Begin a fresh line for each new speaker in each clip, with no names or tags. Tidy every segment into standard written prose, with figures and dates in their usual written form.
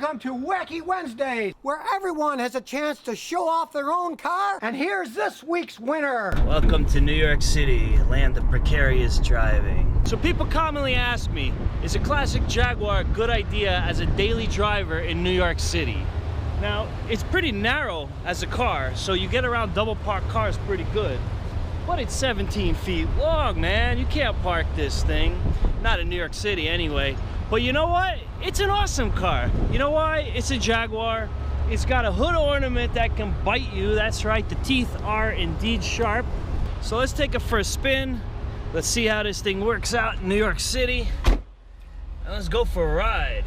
Welcome to Wacky Wednesdays, where everyone has a chance to show off their own car. And here's this week's winner.
Welcome to New York City, land of precarious driving. So people commonly ask me, is a classic Jaguar a good idea as a daily driver in New York City? Now, it's pretty narrow as a car, so you get around double parked cars pretty good. But it's 17 feet long, man. You can't park this thing. Not in New York City anyway. But you know what? It's an awesome car. You know why? It's a Jaguar. It's got a hood ornament that can bite you. That's right, the teeth are indeed sharp. So let's take it for a spin. Let's see how this thing works out in New York City. And let's go for a ride.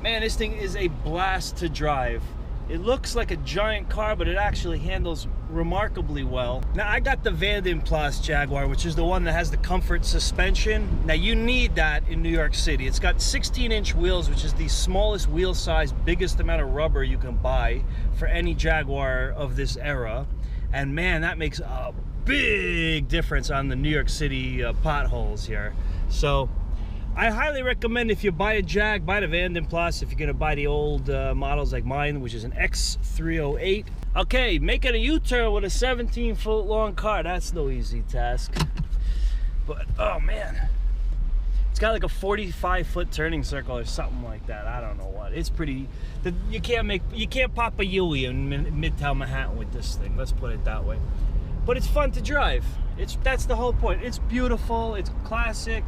Man, this thing is a blast to drive. It looks like a giant car, but it actually handles remarkably well. Now, I got the Vanden Plas Jaguar, which is the one that has the comfort suspension. Now, you need that in New York City. It's got 16-inch wheels, which is the smallest wheel size, biggest amount of rubber you can buy for any Jaguar of this era. And man, that makes a big difference on the New York City potholes here. So I highly recommend, if you buy a Jag, buy the Vanden Plas. If you're gonna buy the old models like mine, which is an X308. Okay, making a U-turn with a 17-foot long car, that's no easy task. But oh man, it's got like a 45-foot turning circle or something like that. I don't know what. It's pretty. You can't pop a Yui in Midtown Manhattan with this thing. Let's put it that way. But it's fun to drive. That's the whole point. It's beautiful. It's classic.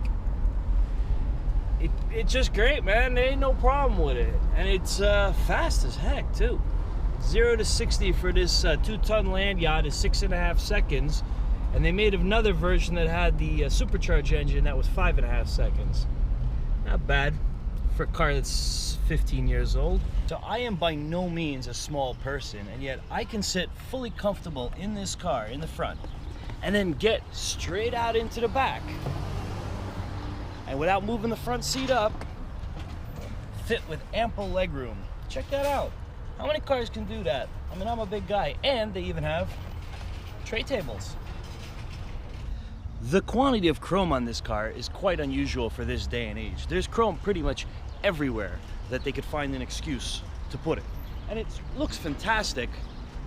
It's just great, man. There ain't no problem with it. And it's fast as heck, too. 0 to 60 for this 2-ton land yacht is 6.5 seconds. And they made another version that had the supercharged engine that was 5.5 seconds. Not bad for a car that's 15 years old. So I am by no means a small person, and yet I can sit fully comfortable in this car in the front and then get straight out into the back. And without moving the front seat up, fit with ample legroom. Check that out. How many cars can do that? I mean, I'm a big guy. And they even have tray tables. The quantity of chrome on this car is quite unusual for this day and age. There's chrome pretty much everywhere that they could find an excuse to put it. And it looks fantastic,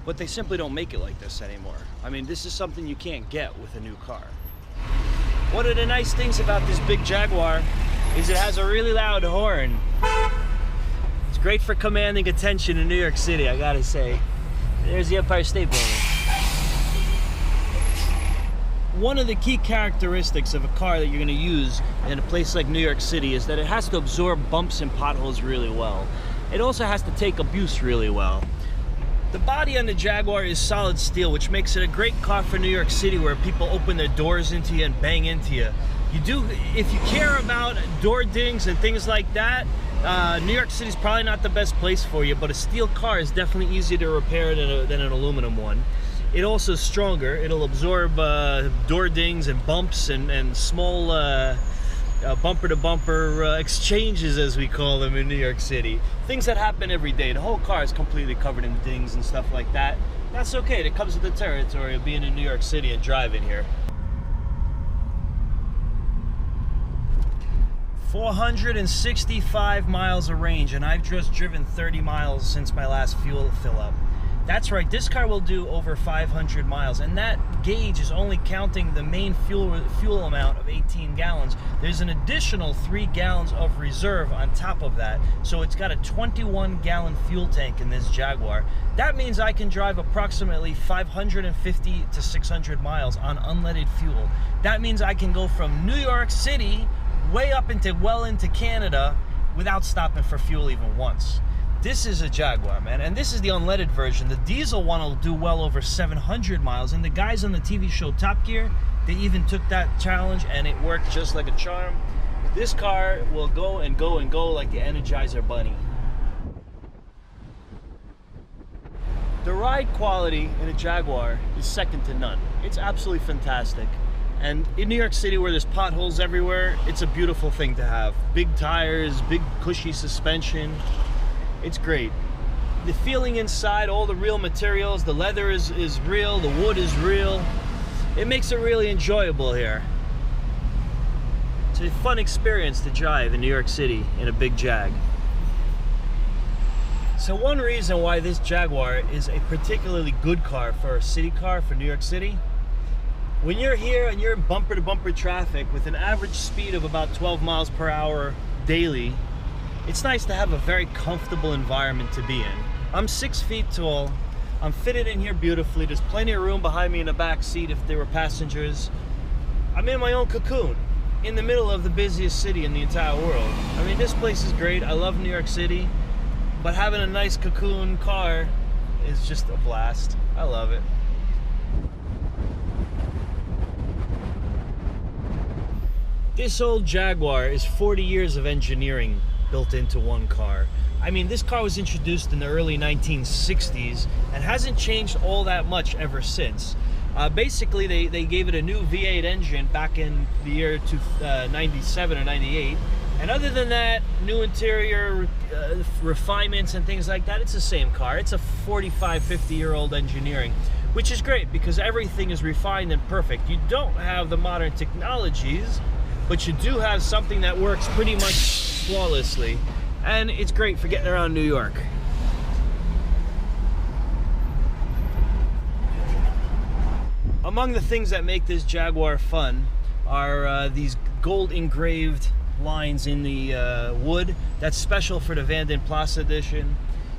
but they simply don't make it like this anymore. I mean, this is something you can't get with a new car. One of the nice things about this big Jaguar is it has a really loud horn. It's great for commanding attention in New York City, I gotta say. There's the Empire State Building. One of the key characteristics of a car that you're gonna use in a place like New York City is that it has to absorb bumps and potholes really well. It also has to take abuse really well. The body on the Jaguar is solid steel, which makes it a great car for New York City, where people open their doors into you and bang into you. If you care about door dings and things like that, New York City is probably not the best place for you, but a steel car is definitely easier to repair than an aluminum one. It also is stronger. It'll absorb door dings and bumps and small bumper-to-bumper exchanges, as we call them in New York City. Things that happen every day. The whole car is completely covered in dings and stuff like that. That's okay. It comes with the territory of being in New York City and driving here. 465 miles of range, and I've just driven 30 miles since my last fuel fill-up. That's right, this car will do over 500 miles, and that gauge is only counting the main fuel amount of 18 gallons. There's an additional 3 gallons of reserve on top of that, so it's got a 21-gallon fuel tank in this Jaguar. That means I can drive approximately 550 to 600 miles on unleaded fuel. That means I can go from New York City way up well into Canada without stopping for fuel even once. This is a Jaguar, man, and this is the unleaded version. The diesel one will do well over 700 miles, and the guys on the TV show Top Gear, they even took that challenge, and it worked just like a charm. This car will go and go and go like the Energizer Bunny. The ride quality in a Jaguar is second to none. It's absolutely fantastic. And in New York City, where there's potholes everywhere, it's a beautiful thing to have. Big tires, big cushy suspension. It's great. the feeling inside, all the real materials, the leather is real, the wood is real. It makes it really enjoyable here. It's a fun experience to drive in New York City in a big Jag. So one reason why this Jaguar is a particularly good car for a city car for New York City, when you're here and you're in bumper-to-bumper traffic with an average speed of about 12 miles per hour daily, it's nice to have a very comfortable environment to be in. I'm 6 feet tall. I'm fitted in here beautifully. There's plenty of room behind me in the back seat if there were passengers. I'm in my own cocoon in the middle of the busiest city in the entire world. I mean, this place is great. I love New York City, but having a nice cocoon car is just a blast. I love it. This old Jaguar is 40 years of engineering built into one car. I mean, this car was introduced in the early 1960s and hasn't changed all that much ever since. Basically, they gave it a new V8 engine back in the year 97 or 98. And other than that, new interior refinements and things like that, it's the same car. It's a 45, 50-year-old engineering, which is great because everything is refined and perfect. You don't have the modern technologies, but you do have something that works pretty much flawlessly. And it's great for getting around New York. Among the things that make this Jaguar fun are these gold engraved lines in the wood. That's special for the Vanden Plas edition,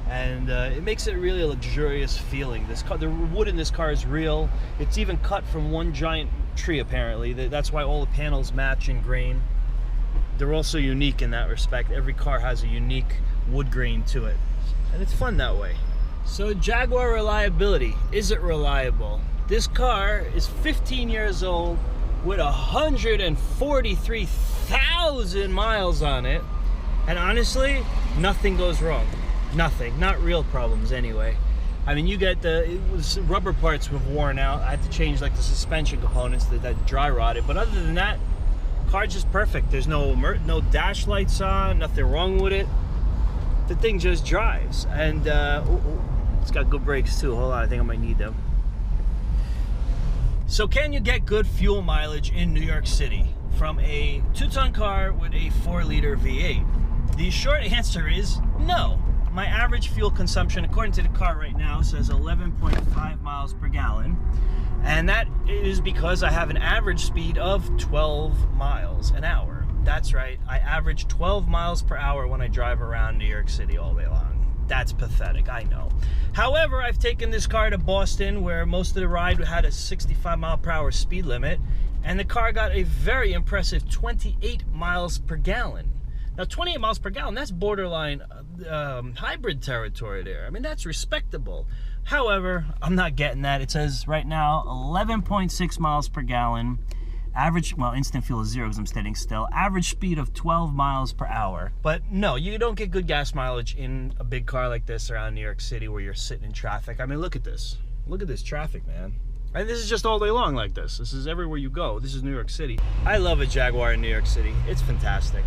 and it makes it really a luxurious feeling. This car, the wood in this car is real. It's even cut from one giant tree apparently. That's why all the panels match in grain. They're also unique in that respect. Every car has a unique wood grain to it, and it's fun that way. So Jaguar reliability, is it reliable? This car is 15 years old with 143,000 miles on it, and honestly, nothing goes wrong. Nothing, not real problems anyway. I mean, you get the rubber parts have worn out. I had to change like the suspension components that dry rotted, but other than that, car's just perfect. There's no dash lights on, nothing wrong with it. The thing just drives, and it's got good brakes too. Hold on, I think I might need them. So can you get good fuel mileage in New York City from a 2-ton car with a 4-liter V8? The short answer is no. My average fuel consumption, according to the car right now, says 11.5 miles per gallon. And that is because I have an average speed of 12 miles an hour. That's right, I average 12 miles per hour when I drive around New York City all day long. That's pathetic, I know. However, I've taken this car to Boston, where most of the ride had a 65 mile per hour speed limit, and the car got a very impressive 28 miles per gallon. Now, 28 miles per gallon, that's borderline hybrid territory there. I mean, that's respectable. However, I'm not getting that. It says right now 11.6 miles per gallon. Average, well, instant fuel is 0 because I'm standing still. Average speed of 12 miles per hour. But no, you don't get good gas mileage in a big car like this around New York City where you're sitting in traffic. I mean, look at this. Look at this traffic, man. And this is just all day long like this. This is everywhere you go. This is New York City. I love a Jaguar in New York City. It's fantastic.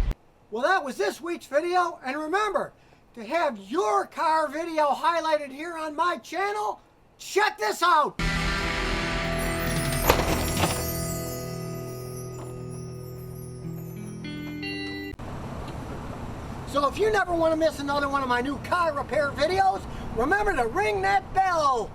Well, that was this week's video, and remember, to have your car video highlighted here on my channel, check this out! So if you never want to miss another one of my new car repair videos, remember to ring that bell!